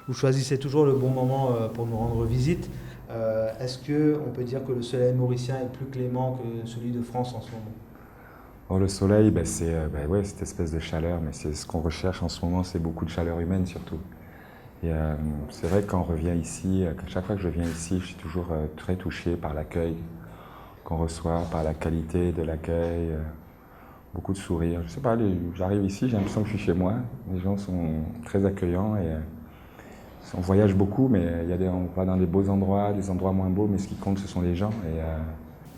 vous choisissez toujours le bon moment pour nous rendre visite. Est-ce qu'on peut dire que le soleil mauricien est plus clément que celui de France en ce moment? Or, le soleil, c'est ouais, cette espèce de chaleur, mais c'est ce qu'on recherche en ce moment, c'est beaucoup de chaleur humaine surtout. Et c'est vrai que quand on revient ici, chaque fois que je viens ici, je suis toujours très touché par l'accueil qu'on reçoit, par la qualité de l'accueil, beaucoup de sourires. Je sais pas, j'arrive ici, j'ai l'impression que je suis chez moi. Les gens sont très accueillants et on voyage beaucoup, mais on va dans des beaux endroits, des endroits moins beaux, mais ce qui compte, ce sont les gens. Et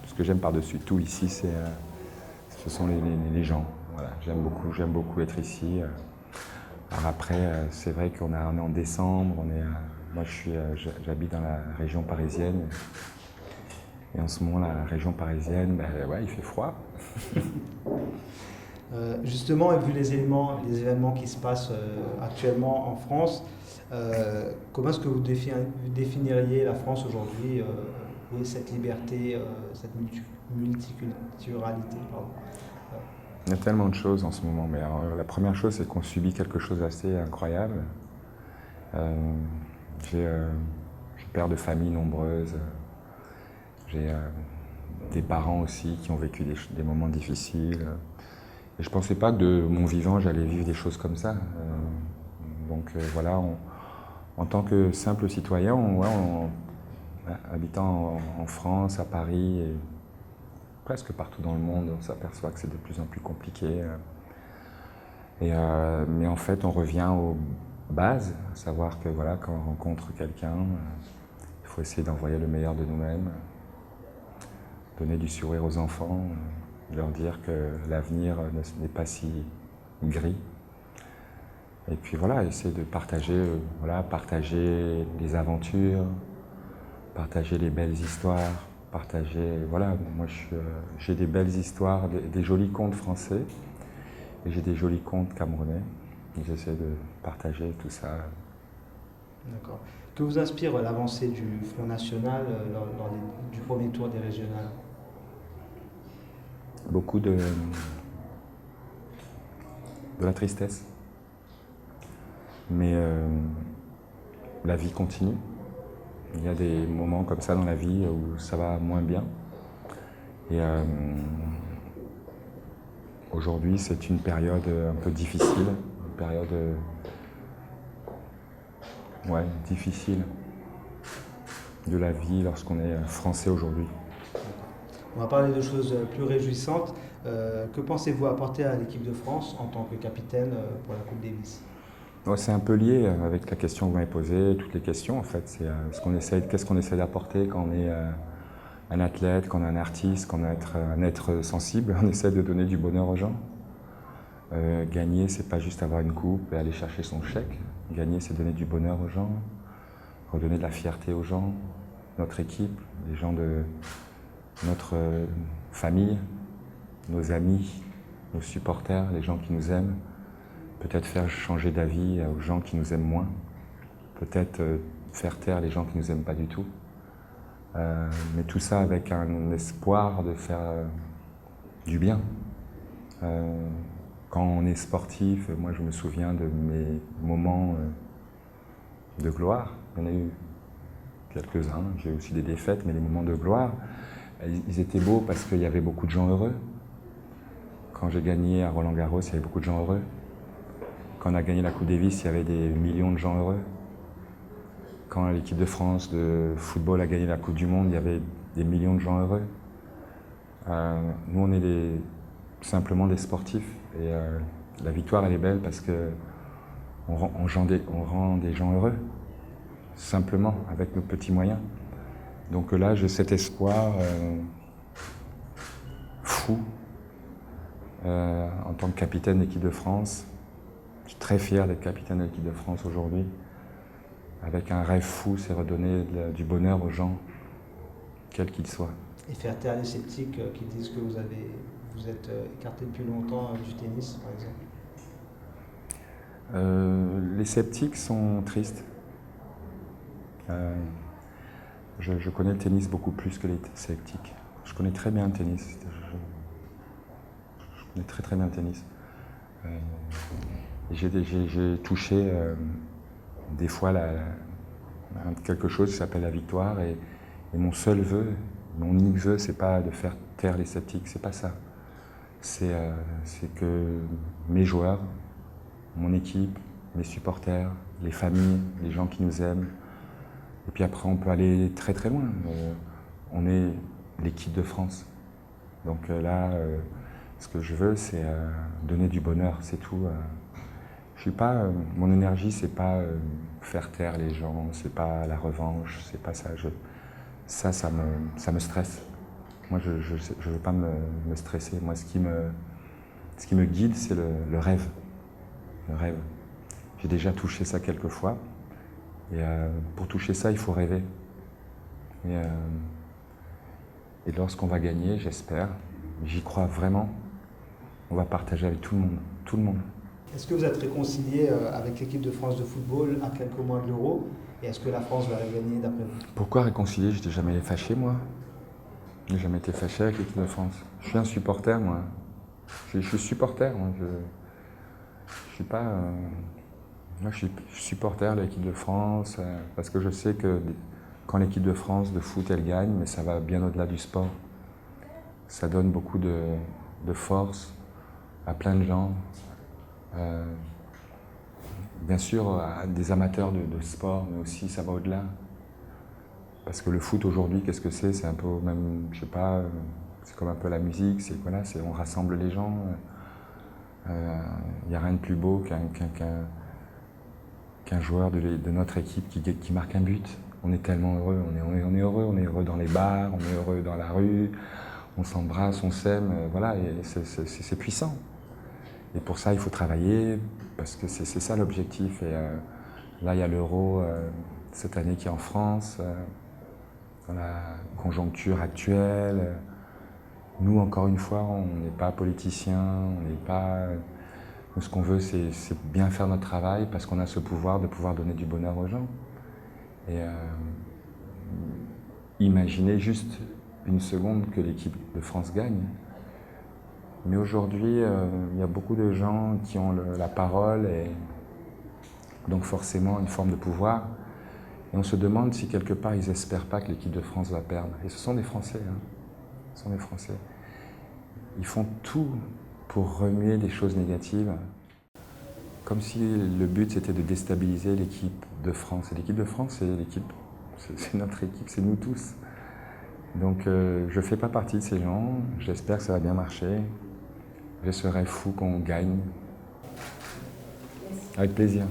ce que j'aime par-dessus tout ici, ce sont les gens. Voilà, j'aime beaucoup être ici. Alors après, c'est vrai on est en décembre, moi j'habite dans la région parisienne. Et en ce moment, la région parisienne, ouais, il fait froid. Justement, et vu les événements qui se passent actuellement en France, comment est-ce que vous définiriez la France aujourd'hui, et cette liberté, cette multiculturalité, pardon. Il y a tellement de choses en ce moment, mais alors, la première chose, c'est qu'on subit quelque chose d'assez incroyable. Euh, j'ai père de famille nombreuses, j'ai des parents aussi qui ont vécu des moments difficiles. Et je ne pensais pas que de mon vivant, j'allais vivre des choses comme ça. Donc voilà, en tant que simple citoyen, habitant en France, à Paris, et presque partout dans le monde, on s'aperçoit que c'est de plus en plus compliqué. Mais en fait, on revient aux bases, à savoir que voilà, quand on rencontre quelqu'un, il faut essayer d'envoyer le meilleur de nous-mêmes, donner du sourire aux enfants, leur dire que l'avenir n'est pas si gris. Et puis voilà, essayer de partager les aventures, partager les belles histoires, voilà, moi j'ai des belles histoires, des jolis contes français, et j'ai des jolis contes camerounais. J'essaie de partager tout ça. D'accord. Que vous inspire l'avancée du Front National du premier tour des régionales? Beaucoup de la tristesse. Mais la vie continue. Il y a des moments comme ça dans la vie où ça va moins bien. Et aujourd'hui, c'est une période un peu difficile, une période difficile de la vie lorsqu'on est français aujourd'hui. On va parler de choses plus réjouissantes. Que pensez-vous apporter à l'équipe de France en tant que capitaine pour la Coupe Davis? Ouais, c'est un peu lié avec la question que vous m'avez posée, toutes les questions en fait. C'est qu'est-ce qu'on essaie d'apporter quand on est un athlète, quand on est un artiste, quand on est un être sensible. On essaie de donner du bonheur aux gens. Gagner, c'est pas juste avoir une coupe et aller chercher son chèque. Gagner, c'est donner du bonheur aux gens, redonner de la fierté aux gens, notre équipe, les gens de notre famille, nos amis, nos supporters, les gens qui nous aiment. Peut-être faire changer d'avis aux gens qui nous aiment moins. Peut-être faire taire les gens qui nous aiment pas du tout. Mais tout ça avec un espoir de faire du bien. Quand on est sportif, moi je me souviens de mes moments de gloire. Il y en a eu quelques-uns, j'ai eu aussi des défaites, mais les moments de gloire, ils étaient beaux parce qu'il y avait beaucoup de gens heureux. Quand j'ai gagné à Roland-Garros, il y avait beaucoup de gens heureux. Quand on a gagné la Coupe Davis, il y avait des millions de gens heureux. Quand l'équipe de France de football a gagné la Coupe du Monde, il y avait des millions de gens heureux. Nous, on est simplement des sportifs. Et la victoire, elle est belle parce qu'on rend des gens heureux, simplement, avec nos petits moyens. Donc là, j'ai cet espoir fou en tant que capitaine d'équipe de France. Je suis très fier d'être capitaine de l'équipe de France aujourd'hui. Avec un rêve fou, c'est redonner du bonheur aux gens, quels qu'ils soient. Et faire taire les sceptiques qui disent que vous êtes écarté depuis longtemps du tennis, par exemple? Les sceptiques sont tristes. Je connais le tennis beaucoup plus que les sceptiques. Je connais très bien le tennis. Je connais très très bien le tennis. J'ai touché des fois quelque chose qui s'appelle la victoire. Et mon seul vœu, mon unique vœu, c'est pas de faire taire les sceptiques, c'est pas ça. C'est que mes joueurs, mon équipe, mes supporters, les familles, les gens qui nous aiment, et puis après on peut aller très très loin. On est l'équipe de France. Donc là, ce que je veux, c'est donner du bonheur, c'est tout. Je suis pas, mon énergie, c'est pas faire taire les gens, c'est pas la revanche, c'est pas ça. Ça me stresse. Moi, je veux pas me stresser. Moi, ce qui me guide, c'est le rêve. Le rêve. J'ai déjà touché ça quelques fois. Et pour toucher ça, il faut rêver. Et lorsqu'on va gagner, j'espère, j'y crois vraiment, on va partager avec tout le monde. Tout le monde. Est-ce que vous êtes réconcilié avec l'équipe de France de football à quelques mois de l'Euro? Et est-ce que la France va gagner d'après vous? Pourquoi réconcilier? Je n'étais jamais fâché, moi. Je n'ai jamais été fâché avec l'équipe de France. Je suis un supporter, moi. Je suis supporter, moi. Je suis pas... moi, je suis supporter de l'équipe de France parce que je sais que quand l'équipe de France de foot, elle gagne, mais ça va bien au-delà du sport. Ça donne beaucoup de force à plein de gens. Bien sûr, à des amateurs de sport, mais aussi ça va au-delà. Parce que le foot aujourd'hui, qu'est-ce que c'est? C'est un peu même, je sais pas, c'est comme un peu la musique, c'est voilà, on rassemble les gens. Il n'y a rien de plus beau qu'un joueur de notre équipe qui marque un but. On est tellement heureux, on est heureux dans les bars, on est heureux dans la rue, on s'embrasse, on s'aime, voilà, et c'est puissant. Et pour ça, il faut travailler, parce que c'est ça l'objectif. Et là, il y a l'Euro cette année qui est en France, dans la conjoncture actuelle. Nous, encore une fois, on n'est pas politiciens, on n'est pas... Nous, ce qu'on veut, c'est bien faire notre travail, parce qu'on a ce pouvoir de pouvoir donner du bonheur aux gens. Et imaginez juste une seconde que l'équipe de France gagne. Mais aujourd'hui, il y a beaucoup de gens qui ont la parole et donc forcément une forme de pouvoir. Et on se demande si quelque part ils n'espèrent pas que l'équipe de France va perdre. Et ce sont des Français, hein. Ce sont des Français. Ils font tout pour remuer des choses négatives, comme si le but c'était de déstabiliser l'équipe de France. Et l'équipe de France, c'est notre équipe, c'est nous tous. Donc je ne fais pas partie de ces gens, j'espère que ça va bien marcher. Je serais fou qu'on gagne. Avec plaisir.